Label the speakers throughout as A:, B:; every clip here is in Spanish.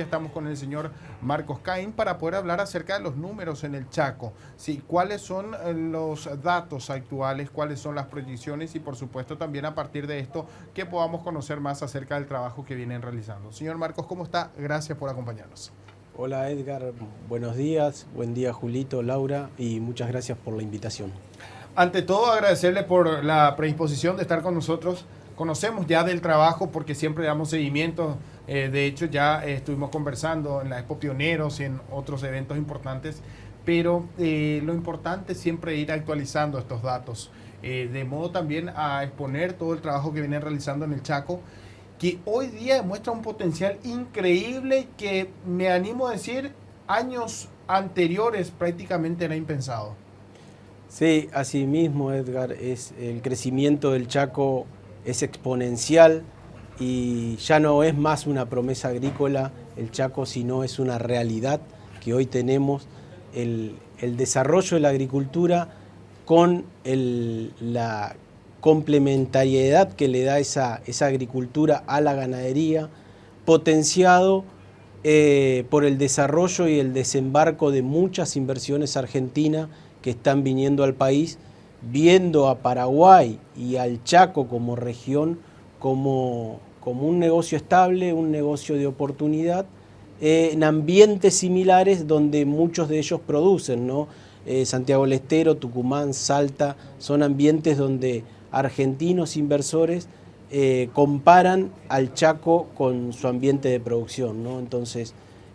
A: ya estamos con el señor Marcos Caín para poder hablar acerca de los números en el Chaco. Sí, cuáles son los datos actuales, cuáles son las proyecciones y por supuesto también a partir de esto que podamos conocer más acerca del trabajo que vienen realizando. Señor Marcos, ¿cómo está? Gracias por acompañarnos.
B: Hola Edgar, buenos días, buen día Julito, Laura y muchas gracias por la invitación.
A: Ante todo, agradecerle por la predisposición de estar con nosotros. Conocemos ya del trabajo porque siempre damos seguimiento. De hecho, ya estuvimos conversando en la Expo Pioneros y en otros eventos importantes. Pero lo importante es siempre ir actualizando estos datos. De modo también a exponer todo el trabajo que vienen realizando en el Chaco, que hoy día demuestra un potencial increíble que me animo a decir años anteriores prácticamente era impensado.
B: Sí, así mismo Edgar, el crecimiento del Chaco es exponencial y ya no es más una promesa agrícola el Chaco, sino es una realidad que hoy tenemos. El desarrollo de la agricultura con la complementariedad que le da esa agricultura a la ganadería, potenciado por el desarrollo y el desembarco de muchas inversiones argentinas que están viniendo al país, viendo a Paraguay y al Chaco como región como un negocio estable, un negocio de oportunidad, en ambientes similares donde muchos de ellos producen, ¿no? Santiago del Estero, Tucumán, Salta, son ambientes donde argentinos inversores comparan al Chaco con su ambiente de producción, ¿no? Entonces,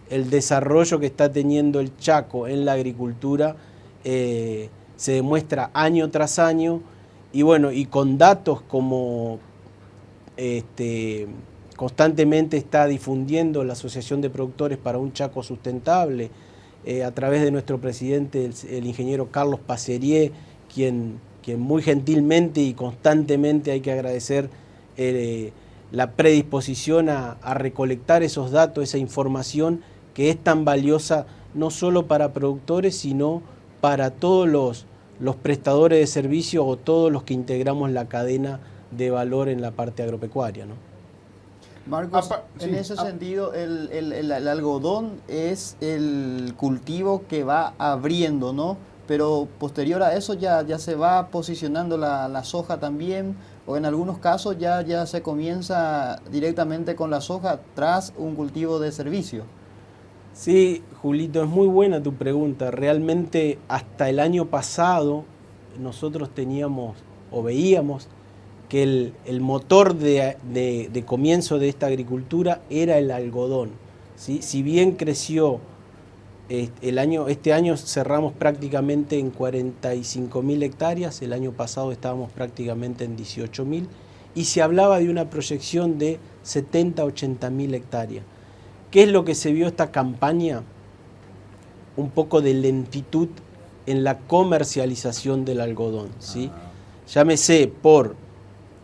B: el desarrollo que está teniendo el Chaco en la agricultura se demuestra año tras año y bueno, y con datos como constantemente está difundiendo la Asociación de Productores para un Chaco Sustentable, a través de nuestro presidente, el ingeniero Carlos Pacerier, quien muy gentilmente y constantemente hay que agradecer la predisposición a recolectar esos datos, esa información que es tan valiosa no solo para productores, sino para todos los prestadores de servicio o todos los que integramos la cadena de valor en la parte agropecuaria, ¿no?
C: Marcos, en ese sentido, el algodón es el cultivo que va abriendo, ¿no? Pero posterior a eso ya se va posicionando la soja también, o en algunos casos ya se comienza directamente con la soja tras un cultivo de servicio.
B: Sí, Julito, es muy buena tu pregunta. Realmente hasta el año pasado nosotros teníamos o veíamos que el motor de comienzo de esta agricultura era el algodón, ¿sí? Si bien creció, este año cerramos prácticamente en 45.000 hectáreas, el año pasado estábamos prácticamente en 18.000 y se hablaba de una proyección de 70, 80.000 hectáreas. ¿Qué es lo que se vio esta campaña? Un poco de lentitud en la comercialización del algodón, ¿sí? Llámese por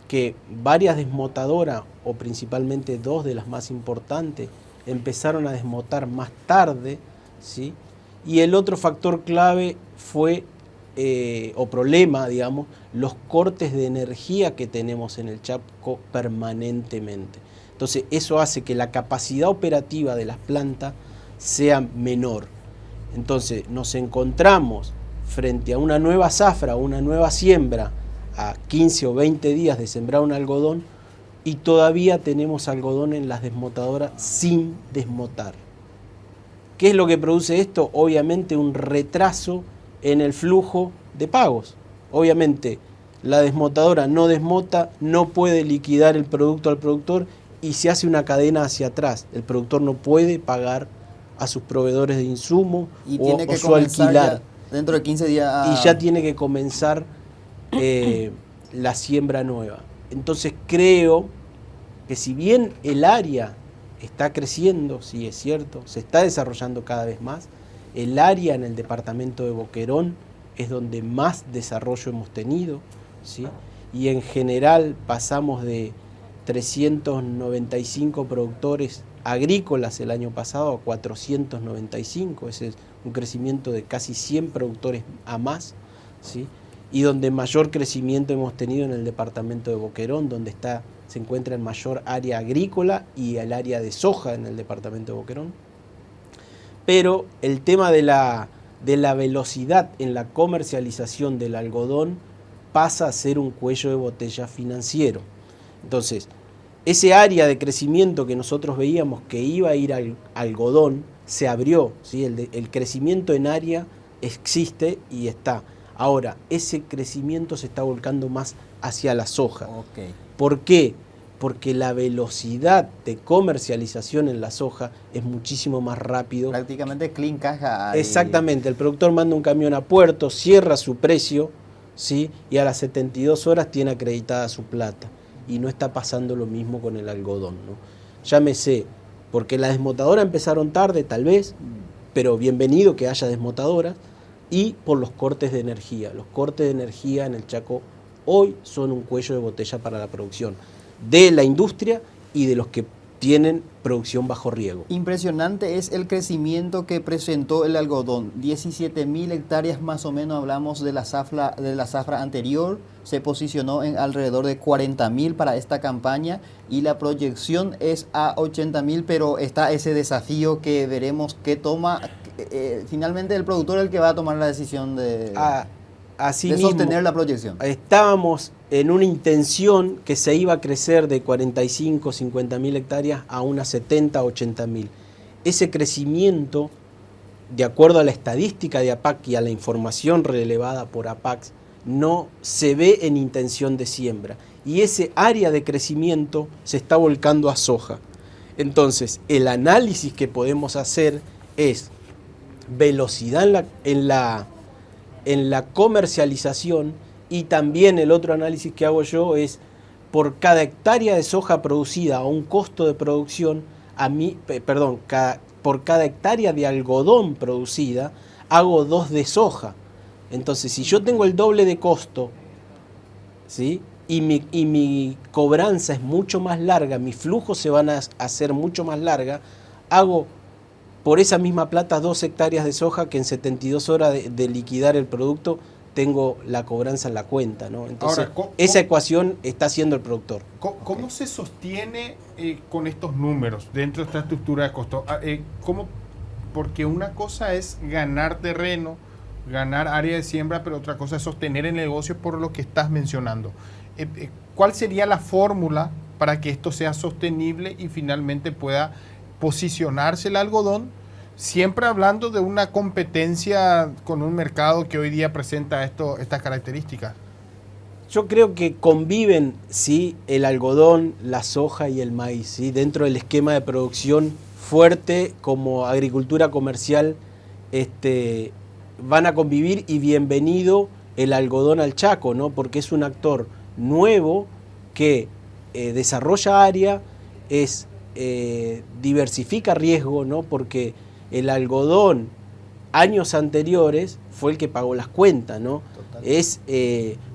B: que varias desmotadoras, o principalmente dos de las más importantes, empezaron a desmotar más tarde, ¿sí? Y el otro factor clave fue, o problema, digamos, los cortes de energía que tenemos en el Chaco permanentemente. Entonces eso hace que la capacidad operativa de las plantas sea menor. Entonces nos encontramos frente a una nueva zafra, una nueva siembra, a 15 o 20 días de sembrar un algodón y todavía tenemos algodón en las desmotadoras sin desmotar. ¿Qué es lo que produce esto? Obviamente un retraso en el flujo de pagos. Obviamente la desmotadora no desmota, no puede liquidar el producto al productor y se hace una cadena hacia atrás. El productor no puede pagar a sus proveedores de insumos o su alquilar.
C: Dentro de 15 días.
B: Y ya tiene que comenzar la siembra nueva. Entonces creo que si bien el área está creciendo, sí es cierto, se está desarrollando cada vez más, el área en el departamento de Boquerón es donde más desarrollo hemos tenido, ¿sí? Y en general pasamos de 395 productores agrícolas el año pasado a 495, ese es un crecimiento de casi 100 productores a más, ¿sí? Y donde mayor crecimiento hemos tenido en el departamento de Boquerón, donde está se encuentra en mayor área agrícola y el área de soja en el departamento de Boquerón. Pero el tema de la velocidad en la comercialización del algodón pasa a ser un cuello de botella financiero. Entonces, ese área de crecimiento que nosotros veíamos que iba a ir al algodón, se abrió, ¿sí? El crecimiento en área existe y está. Ahora, ese crecimiento se está volcando más hacia la soja.
C: Okay.
B: ¿Por qué? Porque la velocidad de comercialización en la soja es muchísimo más rápido.
C: Prácticamente clean caja.
B: Exactamente, el productor manda un camión a puerto, cierra su precio, ¿sí? Y a las 72 horas tiene acreditada su plata. Y no está pasando lo mismo con el algodón, ¿no? Llámese, porque las desmotadoras empezaron tarde, tal vez, pero bienvenido que haya desmotadoras, y por los cortes de energía. Los cortes de energía en el Chaco hoy son un cuello de botella para la producción de la industria y de los que tienen producción bajo riego.
C: Impresionante es el crecimiento que presentó el algodón. 17.000 hectáreas más o menos, hablamos de la zafra anterior, se posicionó en alrededor de 40.000 para esta campaña y la proyección es a 80.000, pero está ese desafío que veremos que toma, finalmente el productor es el que va a tomar la decisión de sostener la proyección.
B: Estábamos en una intención que se iba a crecer de 45, 50.000 hectáreas a unas 70, 80.000. Ese crecimiento, de acuerdo a la estadística de APAC y a la información relevada por APAC, no se ve en intención de siembra. Y ese área de crecimiento se está volcando a soja. Entonces, el análisis que podemos hacer es velocidad en la comercialización, y también el otro análisis que hago yo es por cada hectárea de soja producida a un costo de producción, por cada hectárea de algodón producida, hago 2 de soja. Entonces, si yo tengo el doble de costo, ¿sí? y mi cobranza es mucho más larga, mis flujos se van a hacer mucho más larga, hago por esa misma plata 2 hectáreas de soja que en 72 horas de liquidar el producto tengo la cobranza en la cuenta, ¿no? Entonces, ahora, esa ecuación está haciendo el productor.
A: ¿Cómo se sostiene con estos números dentro de esta estructura de costo? Porque una cosa es ganar terreno, ganar área de siembra, pero otra cosa es sostener el negocio por lo que estás mencionando. ¿Cuál sería la fórmula para que esto sea sostenible y finalmente pueda posicionarse el algodón? Siempre hablando de una competencia con un mercado que hoy día presenta estas características.
B: Yo creo que conviven, sí, el algodón, la soja y el maíz, ¿sí? Dentro del esquema de producción fuerte como agricultura comercial, van a convivir, y bienvenido el algodón al Chaco, ¿no? Porque es un actor nuevo que desarrolla área, diversifica riesgo, ¿no? Porque el algodón años anteriores fue el que pagó las cuentas, ¿no? Totalmente. Es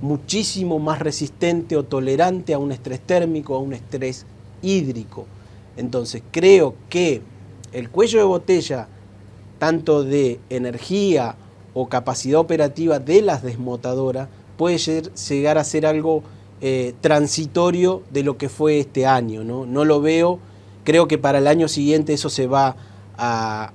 B: muchísimo más resistente o tolerante a un estrés térmico, a un estrés hídrico. Entonces creo que el cuello de botella, tanto de energía o capacidad operativa de las desmotadoras, puede llegar a ser algo transitorio de lo que fue este año, ¿no? No lo veo, creo que para el año siguiente eso se va a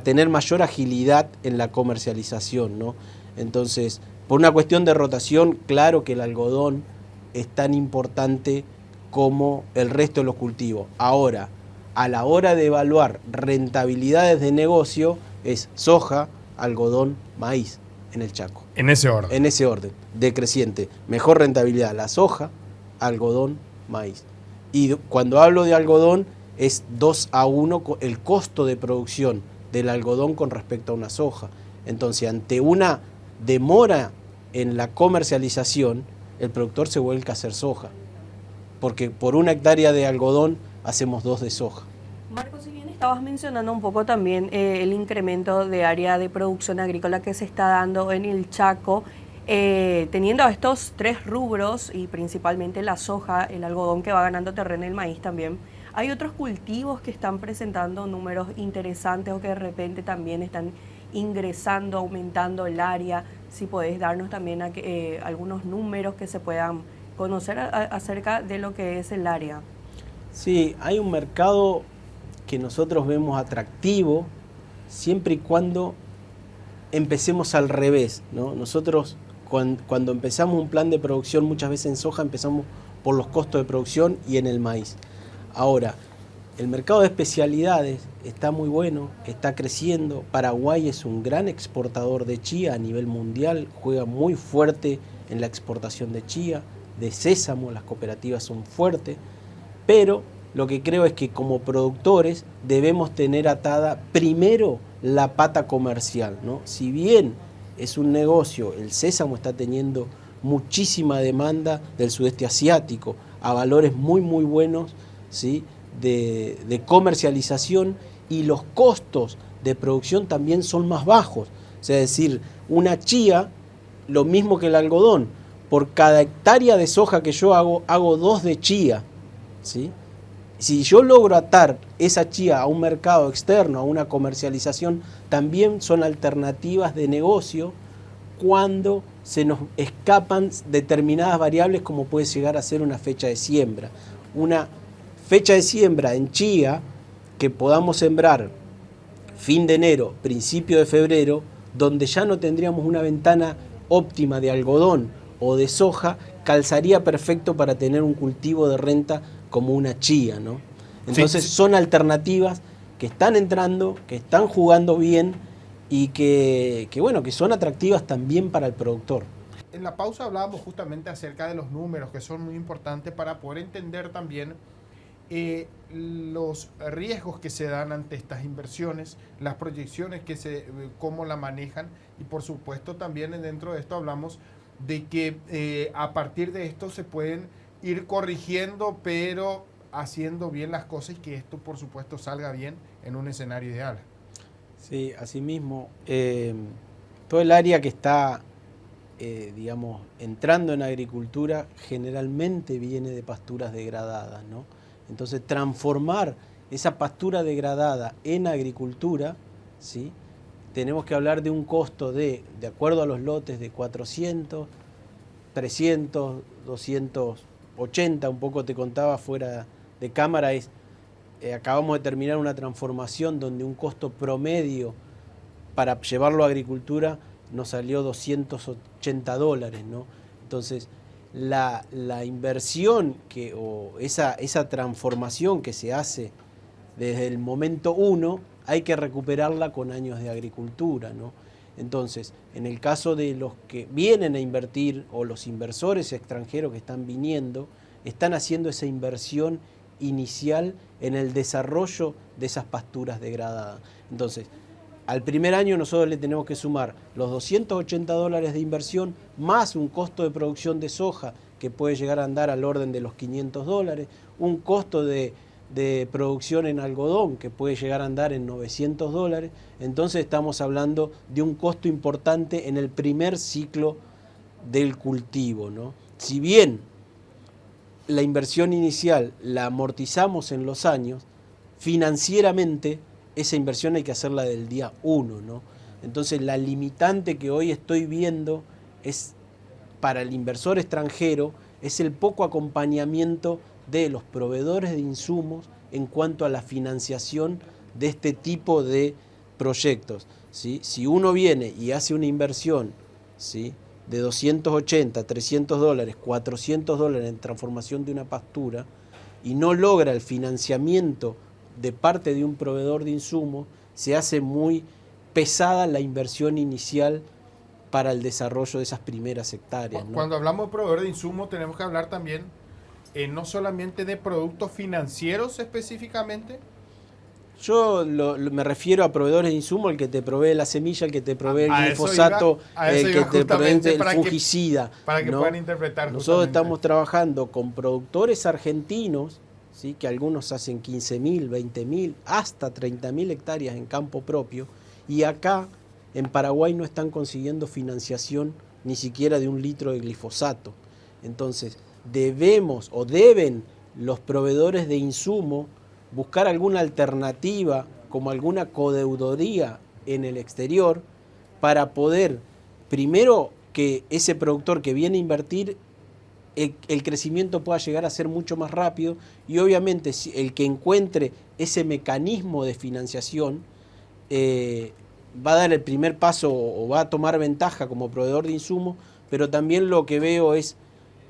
B: tener mayor agilidad en la comercialización, ¿no? Entonces, por una cuestión de rotación, claro que el algodón es tan importante como el resto de los cultivos. Ahora, a la hora de evaluar rentabilidades de negocio, es soja, algodón, maíz en el Chaco.
A: En ese orden.
B: En ese orden, decreciente. Mejor rentabilidad, la soja, algodón, maíz. Y cuando hablo de algodón, es 2-1 el costo de producción del algodón con respecto a una soja. Entonces, ante una demora en la comercialización, el productor se vuelca a hacer soja, porque por 1 hectárea de algodón hacemos 2 de soja.
D: Marcos, si bien estabas mencionando un poco también el incremento de área de producción agrícola que se está dando en el Chaco, teniendo estos 3 rubros y principalmente la soja, el algodón que va ganando terreno, el maíz también, ¿hay otros cultivos que están presentando números interesantes o que de repente también están ingresando, aumentando el área? Si podés darnos también algunos números que se puedan conocer acerca de lo que es el área.
B: Sí, hay un mercado que nosotros vemos atractivo siempre y cuando empecemos al revés, ¿no? Nosotros cuando empezamos un plan de producción, muchas veces en soja empezamos por los costos de producción y en el maíz. Ahora, el mercado de especialidades está muy bueno, está creciendo. Paraguay es un gran exportador de chía a nivel mundial, juega muy fuerte en la exportación de chía, de sésamo, las cooperativas son fuertes, pero lo que creo es que como productores debemos tener atada primero la pata comercial, ¿no? Si bien es un negocio, el sésamo está teniendo muchísima demanda del sudeste asiático a valores muy buenos, ¿sí?, de comercialización, y los costos de producción también son más bajos. O sea, es decir, una chía, lo mismo que el algodón, por cada hectárea de soja que yo hago 2 de chía, ¿sí? Si yo logro atar esa chía a un mercado externo, a una comercialización, también son alternativas de negocio cuando se nos escapan determinadas variables, como puede llegar a ser una fecha de siembra. Una fecha de siembra en chía que podamos sembrar fin de enero, principio de febrero, donde ya no tendríamos una ventana óptima de algodón o de soja, calzaría perfecto para tener un cultivo de renta como una chía, ¿no? Entonces sí, son alternativas que están entrando, que están jugando bien y que son atractivas también para el productor.
A: En la pausa hablábamos justamente acerca de los números, que son muy importantes para poder entender también los riesgos que se dan ante estas inversiones, las proyecciones cómo la manejan, y por supuesto también dentro de esto hablamos de que a partir de esto se pueden ir corrigiendo, pero haciendo bien las cosas, y que esto por supuesto salga bien en un escenario ideal.
B: Sí, asimismo, todo el área que está, entrando en agricultura generalmente viene de pasturas degradadas, ¿no? Entonces, transformar esa pastura degradada en agricultura, ¿sí?, tenemos que hablar de un costo de acuerdo a los lotes, de 400, 300, 280, un poco te contaba fuera de cámara, acabamos de terminar una transformación donde un costo promedio para llevarlo a agricultura nos salió $280, ¿no? Entonces, la inversión o esa transformación que se hace desde el momento 1 hay que recuperarla con años de agricultura, ¿no? Entonces, en el caso de los que vienen a invertir o los inversores extranjeros que están viniendo, están haciendo esa inversión inicial en el desarrollo de esas pasturas degradadas. Entonces, al primer año nosotros le tenemos que sumar los $280 de inversión más un costo de producción de soja que puede llegar a andar al orden de los $500, un costo de producción en algodón que puede llegar a andar en $900. Entonces estamos hablando de un costo importante en el primer ciclo del cultivo, ¿no? Si bien la inversión inicial la amortizamos en los años, financieramente esa inversión hay que hacerla del día 1, ¿no? Entonces la limitante que hoy estoy viendo es para el inversor extranjero es el poco acompañamiento de los proveedores de insumos en cuanto a la financiación de este tipo de proyectos, ¿sí? Si uno viene y hace una inversión, ¿sí?, de $280, $300, $400 en transformación de una pastura y no logra el financiamiento de parte de un proveedor de insumos, se hace muy pesada la inversión inicial para el desarrollo de esas primeras hectáreas, ¿no?
A: Cuando hablamos de proveedor de insumos tenemos que hablar también no solamente de productos financieros específicamente.
B: Yo me refiero a proveedores de insumos, el que te provee la semilla, el que te provee el glifosato, el que te provee el fungicida.
A: Para que
B: ¿no?
A: puedan interpretar.
B: Nosotros estamos trabajando con productores argentinos, ¿sí?, que algunos hacen 15.000, 20.000, hasta 30.000 hectáreas en campo propio, y acá en Paraguay no están consiguiendo financiación ni siquiera de 1 litro de glifosato. Entonces, deben los proveedores de insumos buscar alguna alternativa, como alguna codeudoría en el exterior, para poder, primero, que ese productor que viene a invertir el crecimiento pueda llegar a ser mucho más rápido y obviamente el que encuentre ese mecanismo de financiación va a dar el primer paso o va a tomar ventaja como proveedor de insumos, pero también lo que veo es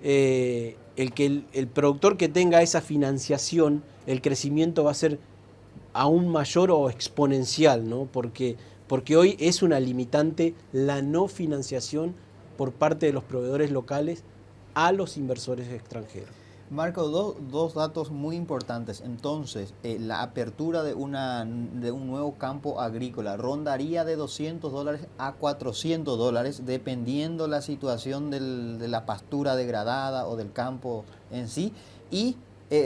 B: el productor que tenga esa financiación, el crecimiento va a ser aún mayor o exponencial, ¿no? Porque hoy es una limitante la no financiación por parte de los proveedores locales a los inversores extranjeros.
C: Marco, dos datos muy importantes. Entonces, la apertura de un nuevo campo agrícola rondaría de $200 a $400, dependiendo la situación de la pastura degradada o del campo en sí. Y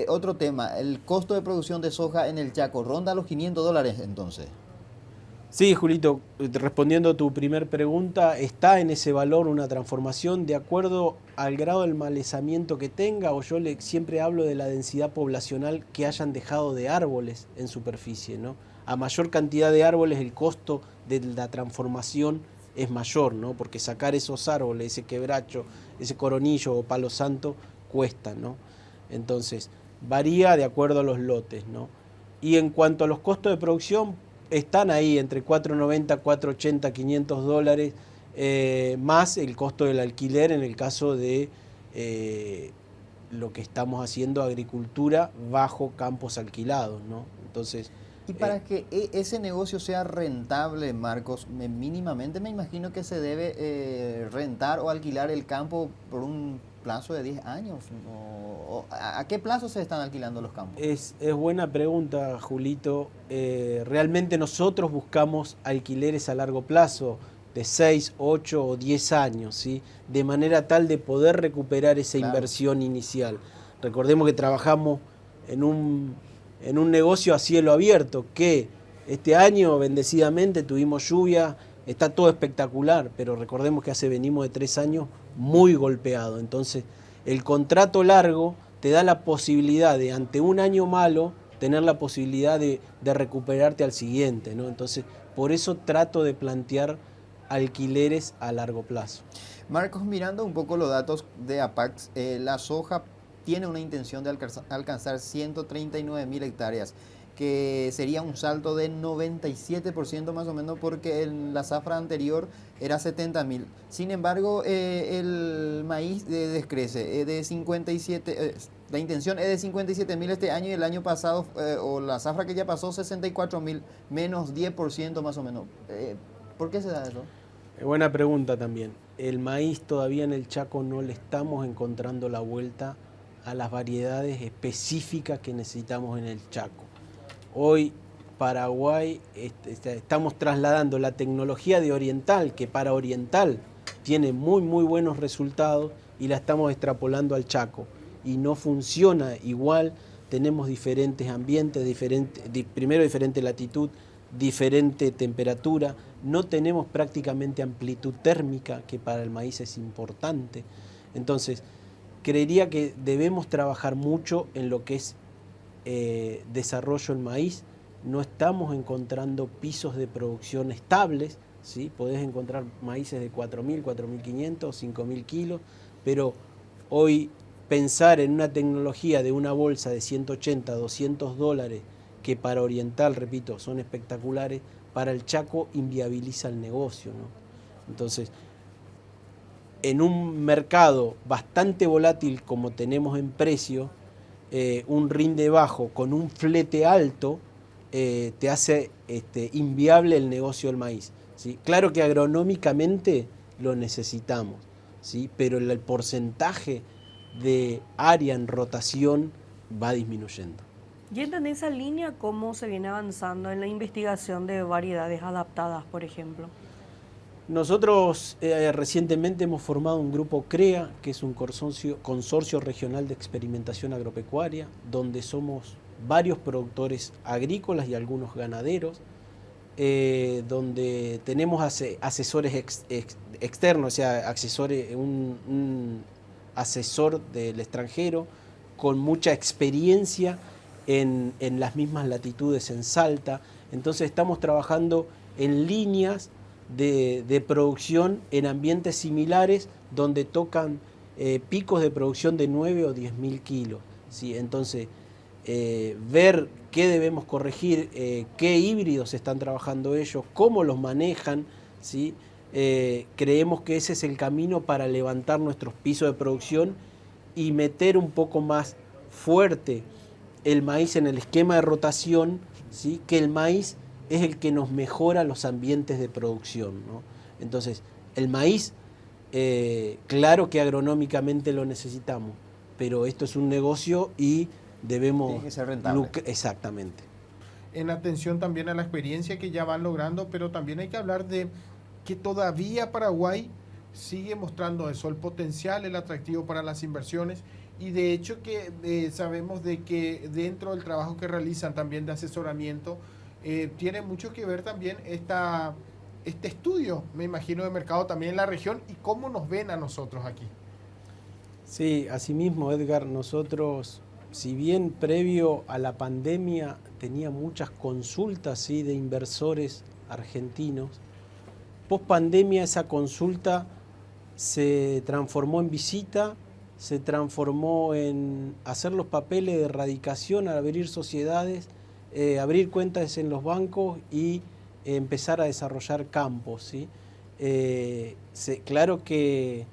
C: otro tema, el costo de producción de soja en el Chaco ronda los $500 entonces.
B: Sí, Julito, respondiendo a tu primer pregunta, está en ese valor una transformación de acuerdo al grado del malezamiento que tenga, o yo siempre hablo de la densidad poblacional que hayan dejado de árboles en superficie, ¿no? A mayor cantidad de árboles el costo de la transformación es mayor, ¿no? Porque sacar esos árboles, ese quebracho, ese coronillo o palo santo cuesta, ¿no? Entonces, varía de acuerdo a los lotes, ¿no? Y en cuanto a los costos de producción, están ahí entre $4.90, $4.80, $500, más el costo del alquiler en el caso de lo que estamos haciendo, agricultura bajo campos alquilados, ¿no? Entonces,
C: y para que ese negocio sea rentable, Marcos, mínimamente me imagino que se debe rentar o alquilar el campo por un plazo de 10 años. ¿A qué plazo se están alquilando los campos?
B: Es buena pregunta, Julito. Realmente nosotros buscamos alquileres a largo plazo, de 6, 8 o 10 años, ¿sí? De manera tal de poder recuperar esa inversión inicial. Recordemos que trabajamos en un negocio a cielo abierto, que este año bendecidamente tuvimos lluvia, está todo espectacular, pero recordemos que venimos de 3 años muy golpeado. Entonces, el contrato largo te da la posibilidad de, ante un año malo, tener la posibilidad de recuperarte al siguiente, ¿no? Entonces, por eso trato de plantear alquileres a largo plazo.
C: Marcos, mirando un poco los datos de APAC, la soja tiene una intención de alcanzar 139.000 hectáreas, que sería un salto de 97% más o menos, porque en la zafra anterior era 70.000. Sin embargo, el maíz descrece, de 57, la intención es de 57.000 este año, y el año pasado, o la zafra que ya pasó, 64.000, menos 10% más o menos. ¿Por qué se da eso?
B: Buena pregunta también. El maíz todavía en el Chaco no le estamos encontrando la vuelta a las variedades específicas que necesitamos en el Chaco. Hoy Paraguay estamos trasladando la tecnología de Oriental, que para Oriental tiene muy buenos resultados, y la estamos extrapolando al Chaco y no funciona igual. Tenemos diferentes ambientes, primero diferente latitud, diferente temperatura, no tenemos prácticamente amplitud térmica, que para el maíz es importante. Entonces, creería que debemos trabajar mucho en lo que es desarrollo en maíz. No estamos encontrando pisos de producción estables, ¿sí? Podés encontrar maíces de 4.000, 4.500, 5.000 kilos, pero hoy pensar en una tecnología de una bolsa de 180, $200, que para Oriental, repito, son espectaculares, para el Chaco inviabiliza el negocio, ¿no? Entonces, en un mercado bastante volátil como tenemos en precio, un rinde bajo con un flete alto te hace inviable el negocio del maíz, ¿sí? Claro que agronómicamente lo necesitamos, ¿sí? Pero el porcentaje de área en rotación va disminuyendo.
D: Y en esa línea, ¿cómo se viene avanzando en la investigación de variedades adaptadas, por ejemplo?
B: Nosotros recientemente hemos formado un grupo CREA, que es un consorcio regional de experimentación agropecuaria, donde somos varios productores agrícolas y algunos ganaderos, donde tenemos asesores externos, o sea, un asesor del extranjero con mucha experiencia en las mismas latitudes en Salta. Entonces estamos trabajando en líneas de producción en ambientes similares, donde tocan picos de producción de 9 o 10.000 kilos, ¿sí? Entonces, ver qué debemos corregir, qué híbridos están trabajando ellos, cómo los manejan, ¿sí? Creemos que ese es el camino para levantar nuestros pisos de producción y meter un poco más fuerte el maíz en el esquema de rotación, ¿sí? Que el maíz es el que nos mejora los ambientes de producción, ¿no? Entonces, el maíz, claro que agronómicamente lo necesitamos, pero esto es un negocio y debemos...
C: Tiene que ser rentable.
B: Exactamente.
A: En atención también a la experiencia que ya van logrando, pero también hay que hablar de que todavía Paraguay sigue mostrando eso, el potencial, el atractivo para las inversiones, y de hecho que sabemos de que dentro del trabajo que realizan también de asesoramiento, tiene mucho que ver también este estudio, me imagino, de mercado también en la región y cómo nos ven a nosotros aquí.
B: Sí, asimismo, Edgar, nosotros, si bien previo a la pandemia tenía muchas consultas, ¿sí?, de inversores argentinos, post pandemia esa consulta se transformó en visita, se transformó en hacer los papeles de erradicación, abrir sociedades, abrir cuentas en los bancos y empezar a desarrollar campos, ¿sí? Claro que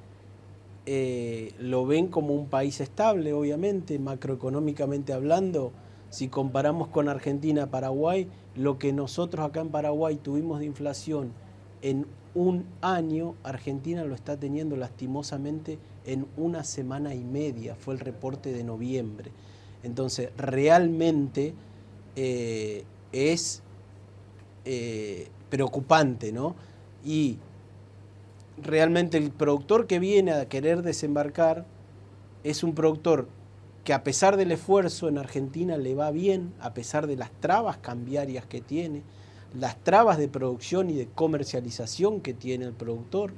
B: lo ven como un país estable, obviamente, macroeconómicamente hablando. Si comparamos con Argentina, Paraguay, lo que nosotros acá en Paraguay tuvimos de inflación en un año, Argentina lo está teniendo lastimosamente en 1 semana y media, fue el reporte de noviembre. Entonces, realmente es preocupante, ¿no? Y realmente el productor que viene a querer desembarcar es un productor que, a pesar del esfuerzo, en Argentina le va bien, a pesar de las trabas cambiarias que tiene, las trabas de producción y de comercialización que tiene el productor.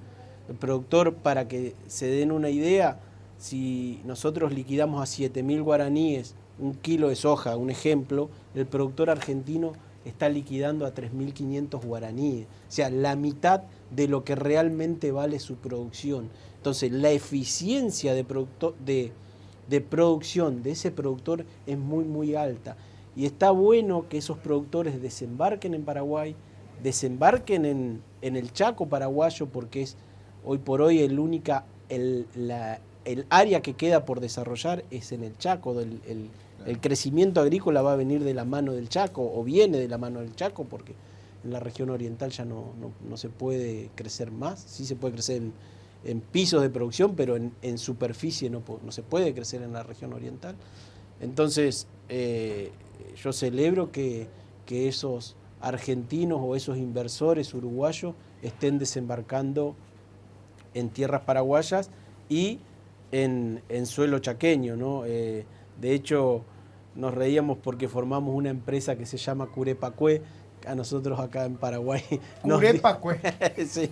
B: El productor, para que se den una idea, si nosotros liquidamos a 7.000 guaraníes un kilo de soja, un ejemplo, el productor argentino está liquidando a 3.500 guaraníes, o sea, la mitad de lo que realmente vale su producción. Entonces, la eficiencia de producción de ese productor es muy, muy alta. Y está bueno que esos productores desembarquen en Paraguay, desembarquen en el Chaco paraguayo, porque es hoy por hoy el área que queda por desarrollar es en el Chaco. El crecimiento agrícola va a venir de la mano del Chaco, o viene de la mano del Chaco, porque en la región oriental ya no se puede crecer más. Sí se puede crecer en pisos de producción, pero en superficie no se puede crecer en la región oriental. Entonces, yo celebro que esos argentinos o esos inversores uruguayos estén desembarcando en tierras paraguayas y en suelo chaqueño, ¿no? De hecho, nos reíamos porque formamos una empresa que se llama Curepacue, a nosotros acá en Paraguay.
A: Curepacue.
B: Sí.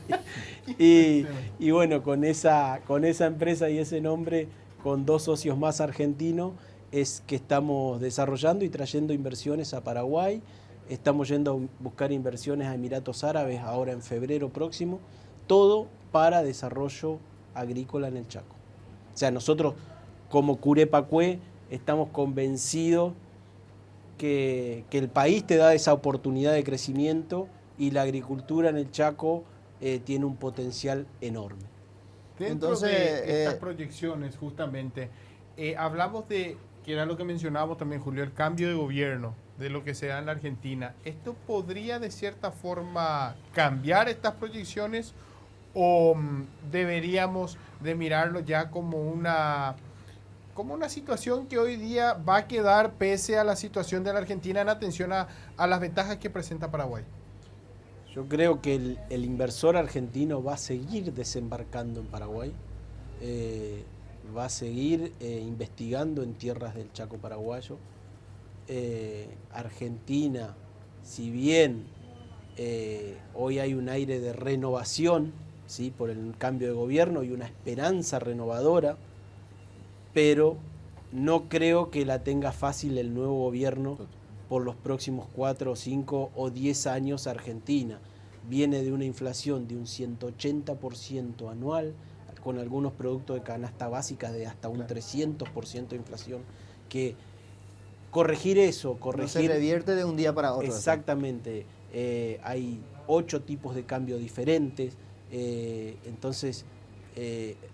B: Y bueno, con esa empresa y ese nombre, con 2 socios más argentinos, es que estamos desarrollando y trayendo inversiones a Paraguay. Estamos yendo a buscar inversiones a Emiratos Árabes ahora en febrero próximo, todo para desarrollo agrícola en el Chaco. O sea, nosotros como Curepacue estamos convencidos que el país te da esa oportunidad de crecimiento y la agricultura en el Chaco tiene un potencial enorme.
A: Dentro de estas proyecciones, justamente, hablamos de, que era lo que mencionábamos también, Julio, el cambio de gobierno, de lo que se da en la Argentina. ¿Esto podría de cierta forma cambiar estas proyecciones o deberíamos de mirarlo ya como una situación que hoy día va a quedar pese a la situación de la Argentina en atención a las ventajas que presenta Paraguay?
B: Yo creo que el inversor argentino va a seguir desembarcando en Paraguay, va a seguir investigando en tierras del Chaco paraguayo. Argentina, si bien hoy hay un aire de renovación, ¿sí?, por el cambio de gobierno y una esperanza renovadora, pero no creo que la tenga fácil el nuevo gobierno por los próximos 4, 5 o 10 años. Argentina viene de una inflación de un 180% anual, con algunos productos de canasta básica de hasta un 300% de inflación, que corregir eso,
C: no se revierte de un día para otro.
B: Exactamente. Hay 8 tipos de cambio diferentes, entonces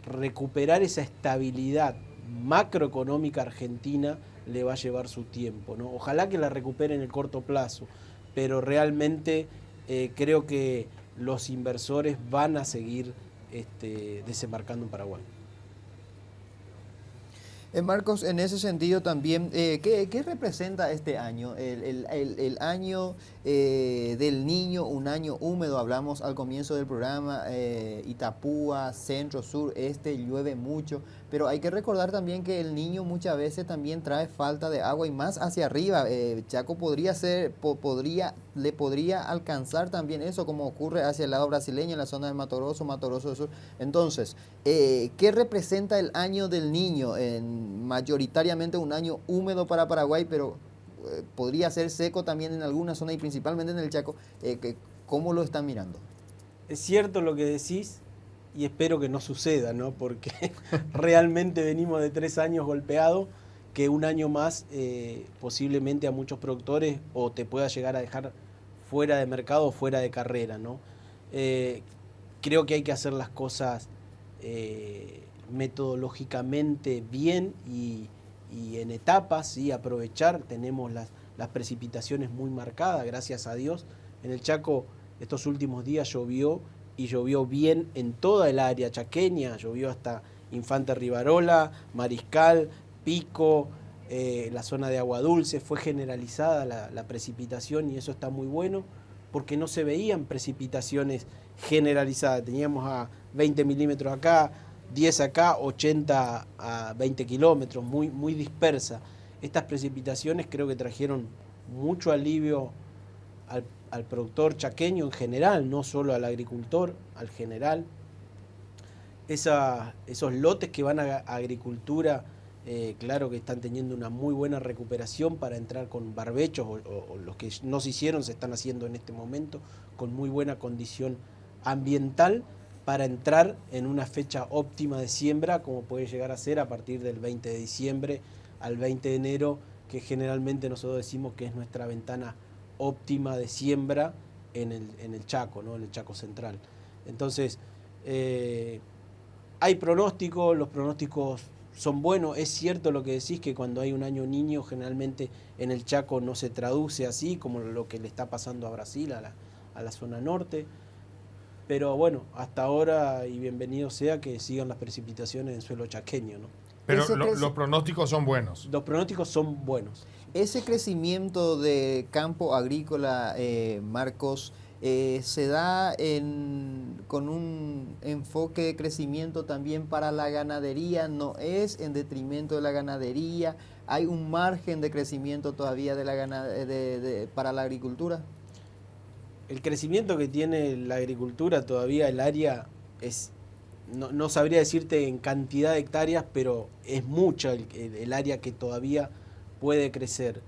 B: recuperar esa estabilidad macroeconómica argentina le va a llevar su tiempo, ¿no? Ojalá que la recupere en el corto plazo, pero realmente creo que los inversores van a seguir desembarcando en Paraguay.
C: Marcos, en ese sentido también, ¿qué representa este año? El año del niño, un año húmedo, hablamos al comienzo del programa, Itapúa, centro, sur, este, llueve mucho, pero hay que recordar también que el niño muchas veces también trae falta de agua y más hacia arriba. Chaco le podría alcanzar también eso, como ocurre hacia el lado brasileño, en la zona de Mato Grosso del Sur. Entonces, ¿qué representa el año del niño? Mayoritariamente un año húmedo para Paraguay, pero podría ser seco también en alguna zona y principalmente en el Chaco. ¿Cómo lo están mirando?
B: Es cierto lo que decís y espero que no suceda, ¿no? Porque realmente venimos de 3 años golpeados, que un año más posiblemente a muchos productores o te pueda llegar a dejar fuera de mercado o fuera de carrera, ¿no? Creo que hay que hacer las cosas metodológicamente bien y en etapas, ¿sí? Aprovechar, tenemos las precipitaciones muy marcadas, gracias a Dios. En el Chaco estos últimos días llovió y llovió bien en toda el área chaqueña, llovió hasta Infante Rivarola, Mariscal, Pico, la zona de Agua Dulce, fue generalizada la precipitación y eso está muy bueno porque no se veían precipitaciones generalizadas, teníamos a 20 milímetros acá, 10 acá, 80 a 20 kilómetros, muy dispersa. Estas precipitaciones creo que trajeron mucho alivio al productor chaqueño en general, no solo al agricultor, al general. Esos lotes que van a agricultura, claro que están teniendo una muy buena recuperación para entrar con barbechos, o los que no se hicieron se están haciendo en este momento, con muy buena condición ambiental, para entrar en una fecha óptima de siembra, como puede llegar a ser a partir del 20 de diciembre al 20 de enero, que generalmente nosotros decimos que es nuestra ventana óptima de siembra en el Chaco, ¿no? En el Chaco Central. Entonces, hay pronósticos, los pronósticos son buenos. Es cierto lo que decís, que cuando hay un año niño, generalmente en el Chaco no se traduce así, como lo que le está pasando a Brasil, a la zona norte. Pero bueno, hasta ahora, y bienvenido sea, que sigan las precipitaciones en suelo chaqueño, ¿no?
A: Pero los pronósticos son buenos.
B: Los pronósticos son buenos.
C: Ese crecimiento de campo agrícola, Marcos, se da con un enfoque de crecimiento también para la ganadería, no es en detrimento de la ganadería, hay un margen de crecimiento todavía para la agricultura.
B: El crecimiento que tiene la agricultura todavía, el área es, no sabría decirte en cantidad de hectáreas, pero es mucha el área que todavía puede crecer.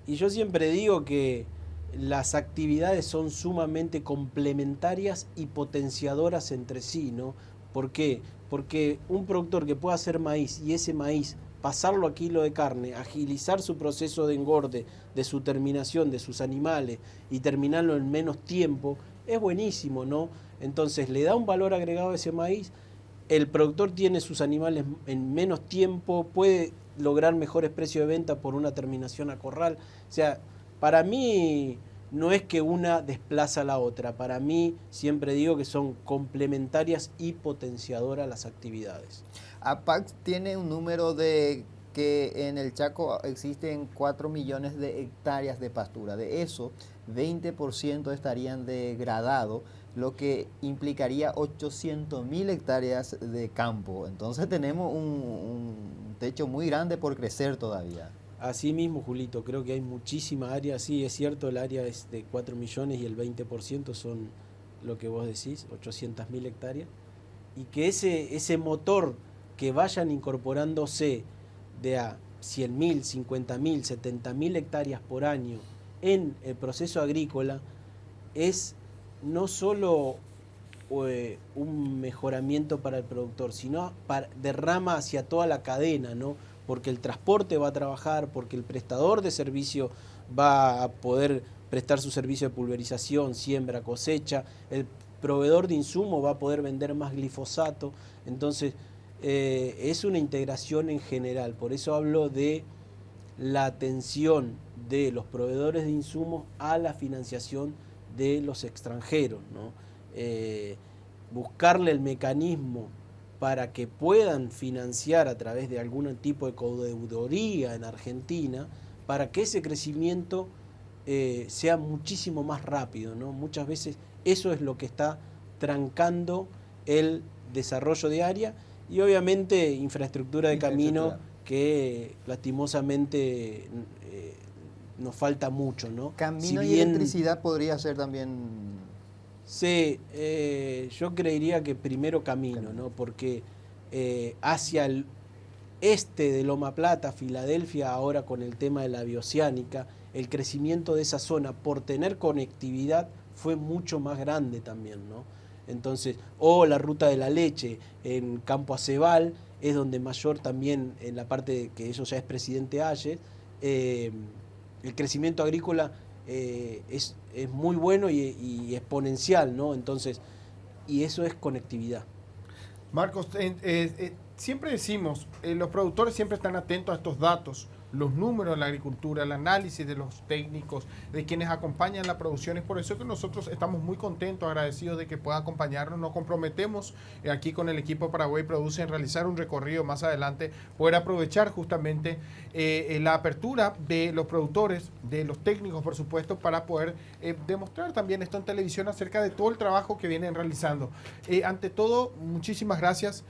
B: Y yo siempre digo que las actividades son sumamente complementarias y potenciadoras entre sí, ¿no? ¿Por qué? Porque un productor que pueda hacer maíz y ese maíz pasarlo a kilo de carne, agilizar su proceso de engorde, de su terminación, de sus animales y terminarlo en menos tiempo, es buenísimo, ¿no? Entonces le da un valor agregado a ese maíz, el productor tiene sus animales en menos tiempo, puede lograr mejores precios de venta por una terminación a corral. O sea, para mí no es que una desplaza a la otra, para mí siempre digo que son complementarias y potenciadoras las actividades.
C: APAC tiene un número de que en el Chaco existen 4 millones de hectáreas de pastura. De eso, 20% estarían degradados, lo que implicaría 800.000 hectáreas de campo. Entonces tenemos un techo muy grande por crecer todavía.
B: Así mismo, Julito, creo que hay muchísima área. Sí, es cierto, el área es de 4 millones y el 20% son lo que vos decís, 800.000 hectáreas. Y que ese motor que vayan incorporándose de a 100.000, 50.000, 70.000 hectáreas por año en el proceso agrícola es no solo un mejoramiento para el productor, sino derrama hacia toda la cadena, ¿no? Porque el transporte va a trabajar, porque el prestador de servicio va a poder prestar su servicio de pulverización, siembra, cosecha, el proveedor de insumos va a poder vender más glifosato. Entonces, es una integración en general. Por eso hablo de la atención de los proveedores de insumos a la financiación de los extranjeros, ¿no? Buscarle el mecanismo para que puedan financiar a través de algún tipo de codeudoría en Argentina, para que ese crecimiento sea muchísimo más rápido, ¿no? Muchas veces eso es lo que está trancando el desarrollo de área y obviamente infraestructura de camino que lastimosamente nos falta mucho, ¿no?
C: Camino y electricidad podría ser también.
B: Sí, yo creería que primero camino, ¿no? Porque hacia el este de Loma Plata, Filadelfia, ahora con el tema de la bioceánica, el crecimiento de esa zona por tener conectividad fue mucho más grande también, ¿no? Entonces, o la ruta de la leche en Campo Acebal, es donde mayor también, en la parte de que eso ya es Presidente Hayes, el crecimiento agrícola es muy bueno y exponencial, ¿no? Entonces, y eso es conectividad.
A: Marcos, siempre decimos, los productores siempre están atentos a estos datos, los números de la agricultura, el análisis de los técnicos, de quienes acompañan la producción. Es por eso que nosotros estamos muy contentos, agradecidos de que pueda acompañarnos. Nos comprometemos aquí con el equipo Paraguay Produce en realizar un recorrido más adelante, poder aprovechar justamente la apertura de los productores, de los técnicos, por supuesto, para poder demostrar también esto en televisión acerca de todo el trabajo que vienen realizando. Ante todo, muchísimas gracias.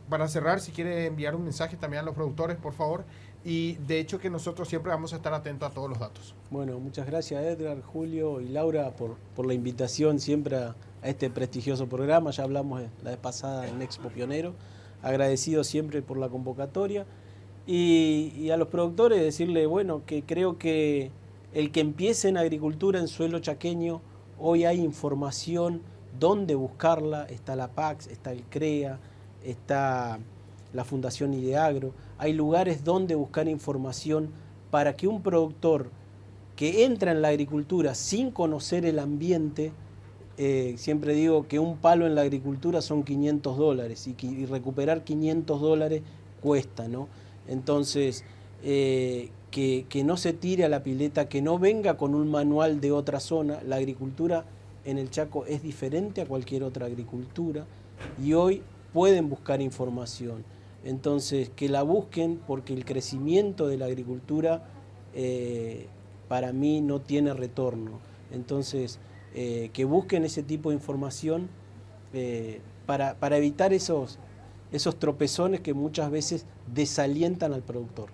A: Para cerrar, si quiere enviar un mensaje también a los productores, por favor. Y de hecho que nosotros siempre vamos a estar atentos a todos los datos.
B: Bueno, muchas gracias Edgar, Julio y Laura por la invitación siempre a este prestigioso programa. Ya hablamos la vez pasada en Expo Pionero. Agradecido siempre por la convocatoria. Y a los productores decirle, bueno, que creo que el que empiece en agricultura en suelo chaqueño, hoy hay información, dónde buscarla. Está la PAX, está el CREA, está la Fundación Ideagro. Hay lugares donde buscar información para que un productor que entra en la agricultura sin conocer el ambiente, siempre digo que un palo en la agricultura son $500 y recuperar $500 cuesta, ¿no? Entonces, que no se tire a la pileta, que no venga con un manual de otra zona. La agricultura en el Chaco es diferente a cualquier otra agricultura y hoy pueden buscar información. Entonces, que la busquen porque el crecimiento de la agricultura para mí no tiene retorno. Entonces, que busquen ese tipo de información para evitar esos tropezones que muchas veces desalientan al productor.